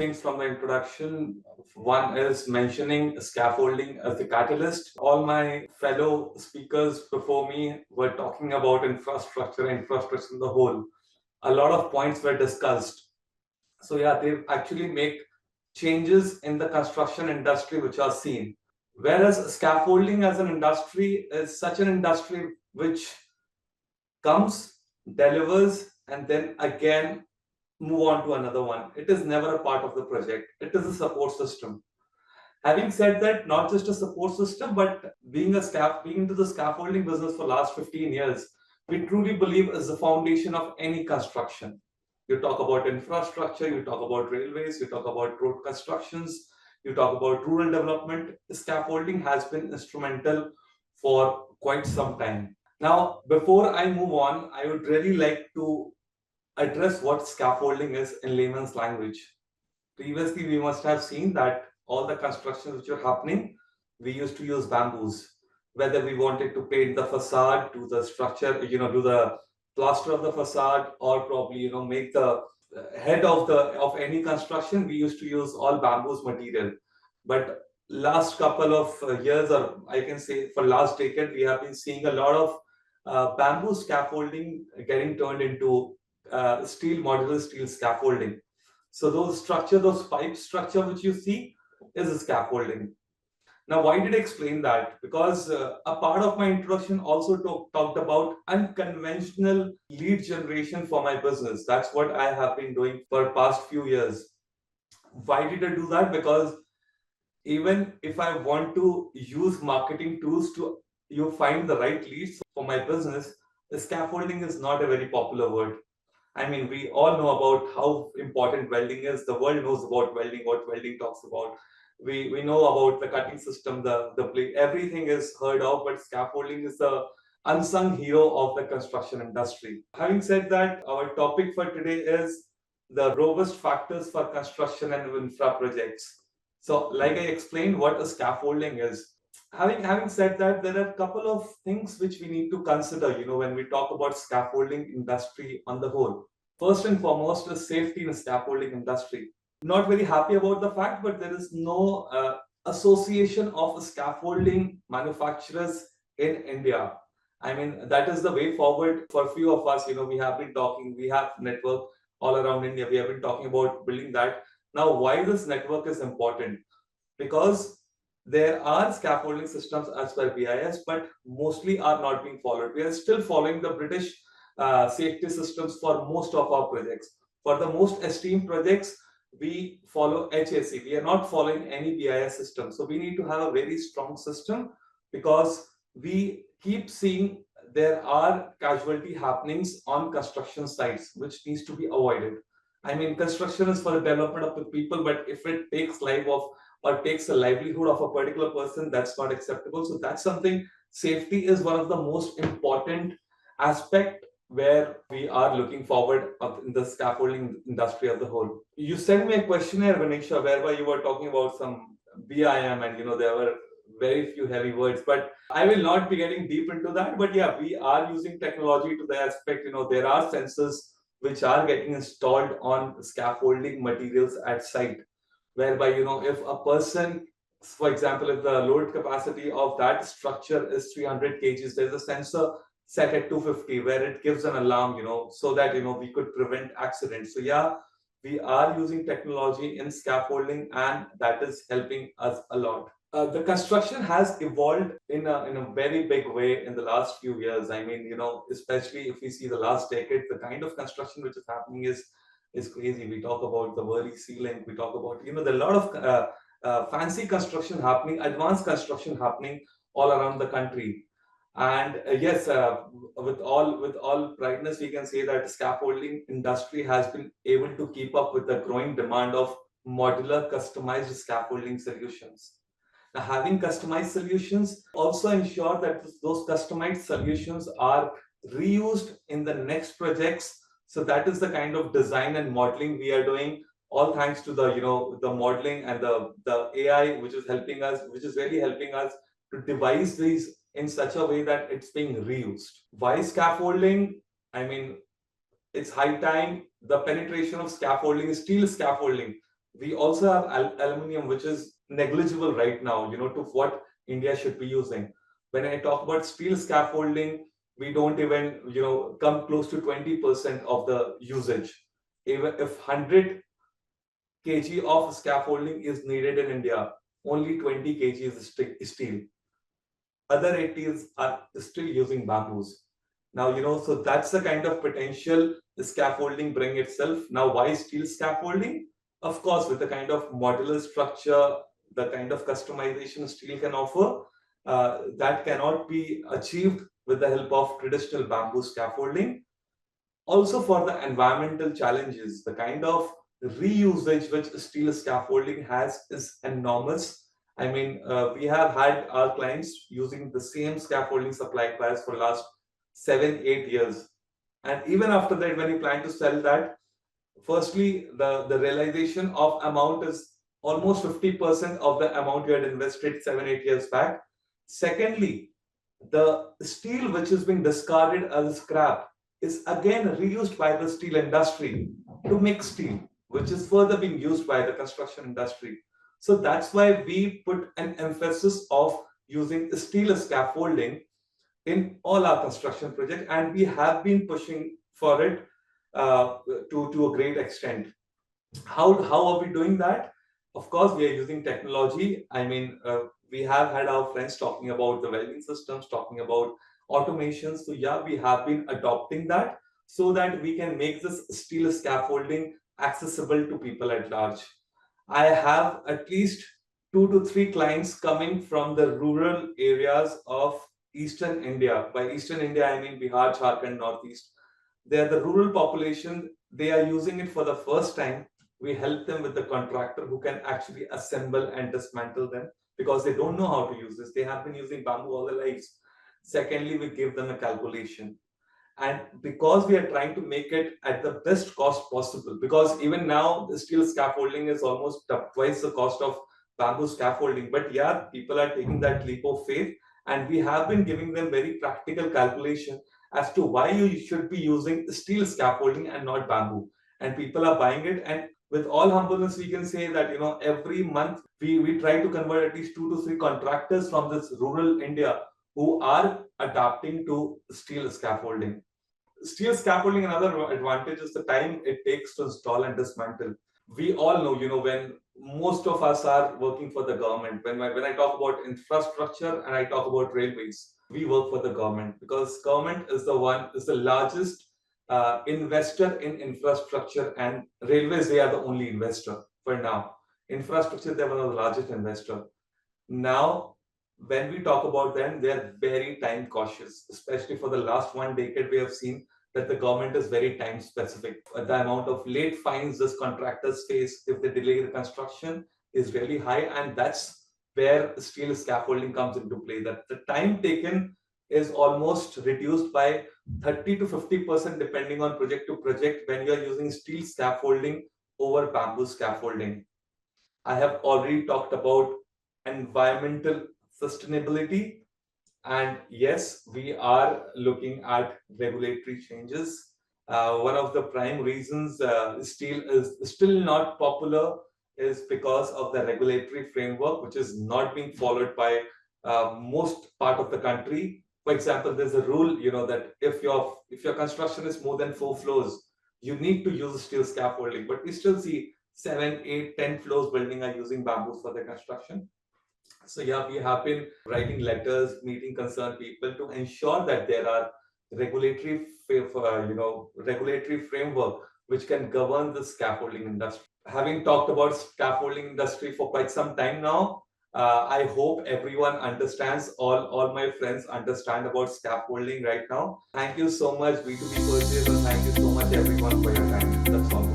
things from the introduction. One is mentioning scaffolding as the catalyst. All my fellow speakers before me were talking about infrastructure in the whole. A lot of points were discussed. So yeah, they actually make changes in the construction industry which are seen. Whereas scaffolding as an industry is such an industry which comes, delivers, and then again move on to another one. It is never a part of the project. It is a support system. Having said that, not just a support system, but being into the scaffolding business for last 15 years, we truly believe is the foundation of any construction. You talk about infrastructure, you talk about railways, you talk about road constructions, you talk about rural development. Scaffolding has been instrumental for quite some time. Now, before I move on, I would really like to address what scaffolding is in layman's language. Previously, we must have seen that all the constructions which were happening, we used to use bamboos. Whether we wanted to paint the facade, do the structure, do the plaster of the facade, or probably make the head of any construction, we used to use all bamboos material. But last couple of years, or I can say for last decade, we have been seeing a lot of bamboo scaffolding getting turned into modular steel scaffolding. So those pipe structure which you see is a scaffolding. Now, why did I explain that? Because a part of my introduction also talked about unconventional lead generation for my business. That's what I have been doing for past few years. Why did I do that? Because even if I want to use marketing tools to find the right leads for my business, the scaffolding is not a very popular word. I mean, we all know about how important welding is. The world knows about welding, what welding talks about. We know about the cutting system, the plate. Everything is heard of, but scaffolding is the unsung hero of the construction industry. Having said that, our topic for today is the robust factors for construction and infra projects. So, like I explained, what a scaffolding is. Having said that, there are a couple of things which we need to consider, when we talk about scaffolding industry on the whole. First and foremost is safety in scaffolding industry. Not very happy about the fact, but there is no association of scaffolding manufacturers in India. I mean, that is the way forward for a few of us. We have been talking, we have network all around India. We have been talking about building that. Now, why this network is important? Because there are scaffolding systems as per BIS, but mostly are not being followed. We are still following the British safety systems for most of our projects. For the most esteemed projects, we follow HAC. We are not following any BIS system. So we need to have a very strong system, because we keep seeing there are casualty happenings on construction sites, which needs to be avoided. I mean, construction is for the development of the people, but if it takes life of or takes the livelihood of a particular person, that's not acceptable. So that's something. Safety is one of the most important aspect where we are looking forward in the scaffolding industry as a whole. You sent me a questionnaire, Vanisha, whereby you were talking about some BIM, and there were very few heavy words, but I will not be getting deep into that. But yeah, we are using technology to the aspect, there are sensors which are getting installed on scaffolding materials at site, whereby if a person, for example, if the load capacity of that structure is 300 kgs, there's a sensor set at 250 where it gives an alarm, so that we could prevent accidents. So yeah, we are using technology in scaffolding, and that is helping us a lot. The construction has evolved in a very big way in the last few years. I mean, especially if we see the last decade, the kind of construction which is happening is crazy. We talk about the whirly ceiling. We talk about there are a lot of fancy construction happening, advanced construction happening all around the country. And yes, with all brightness, we can say that scaffolding industry has been able to keep up with the growing demand of modular, customized scaffolding solutions. Now, having customized solutions also ensure that those customized solutions are reused in the next projects. So that is the kind of design and modeling we are doing, all thanks to the the modeling and the AI, which is really helping us to devise these in such a way that it's being reused. Why scaffolding? I mean, it's high time the penetration of scaffolding, steel scaffolding, We also have aluminium, which is negligible right now, to what India should be using. When I talk about steel scaffolding, we don't even, come close to 20% of the usage. Even if 100 kg of scaffolding is needed in India, only 20 kg is steel. Other 80s are still using bamboos. Now, so that's the kind of potential the scaffolding bring itself. Now, why steel scaffolding? Of course, with the kind of modular structure, the kind of customization steel can offer, that cannot be achieved with the help of traditional bamboo scaffolding. Also, for the environmental challenges, the kind of reusage which steel scaffolding has is enormous. I mean, we have had our clients using the same scaffolding supplied by us for last 7, 8 years. And even after that, when you plan to sell that, firstly, the realization of amount is almost 50% of the amount you had invested 7, 8 years back. Secondly, the steel which is being discarded as scrap is again reused by the steel industry to make steel, which is further being used by the construction industry. So that's why we put an emphasis of using steel scaffolding in all our construction projects, and we have been pushing for it to a great extent. How are we doing that? Of course, we are using technology. I mean, we have had our friends talking about the welding systems, talking about automation. So yeah, we have been adopting that so that we can make this steel scaffolding accessible to people at large. I have at least 2 to 3 clients coming from the rural areas of Eastern India. By Eastern India, I mean Bihar, Jharkhand, Northeast. They are the rural population. They are using it for the first time. We help them with the contractor who can actually assemble and dismantle them because they don't know how to use this. They have been using bamboo all their lives. Secondly, we give them a calculation. And because we are trying to make it at the best cost possible, because even now the steel scaffolding is almost twice the cost of bamboo scaffolding. But yeah, people are taking that leap of faith, and we have been giving them very practical calculation as to why you should be using steel scaffolding and not bamboo. And people are buying it. And with all humbleness, we can say that every month we try to convert at least 2 to 3 contractors from this rural India who are adapting to steel scaffolding. Steel scaffolding, another advantage is the time it takes to install and dismantle. We all know, when most of us are working for the government, when I talk about infrastructure and I talk about railways, we work for the government because government is the largest investor in infrastructure, and railways, they are the only investor for now. Infrastructure, they're one of the largest investor. Now, when we talk about them, they are very time cautious, especially for the last 1 decade. We have seen that the government is very time specific. The amount of late fines this contractors face if they delay the construction is really high, and that's where steel scaffolding comes into play. That the time taken is almost reduced by 30 to 50% depending on project to project when you are using steel scaffolding over bamboo scaffolding. I have already talked about environmental sustainability. And yes, we are looking at regulatory changes. One of the prime reasons steel is still not popular is because of the regulatory framework, which is not being followed by most part of the country. For example, there's a rule, that if your construction is more than 4 floors, you need to use steel scaffolding. But we still see 7, 8, 10 floors building are using bamboo for their construction. So yeah, we have been writing letters, meeting concerned people to ensure that there are regulatory framework which can govern the scaffolding industry. Having talked about scaffolding industry for quite some time now, I hope everyone understands, all my friends understand about scaffolding right now. Thank you so much, B2B purchase, and thank you so much everyone for your time. That's all.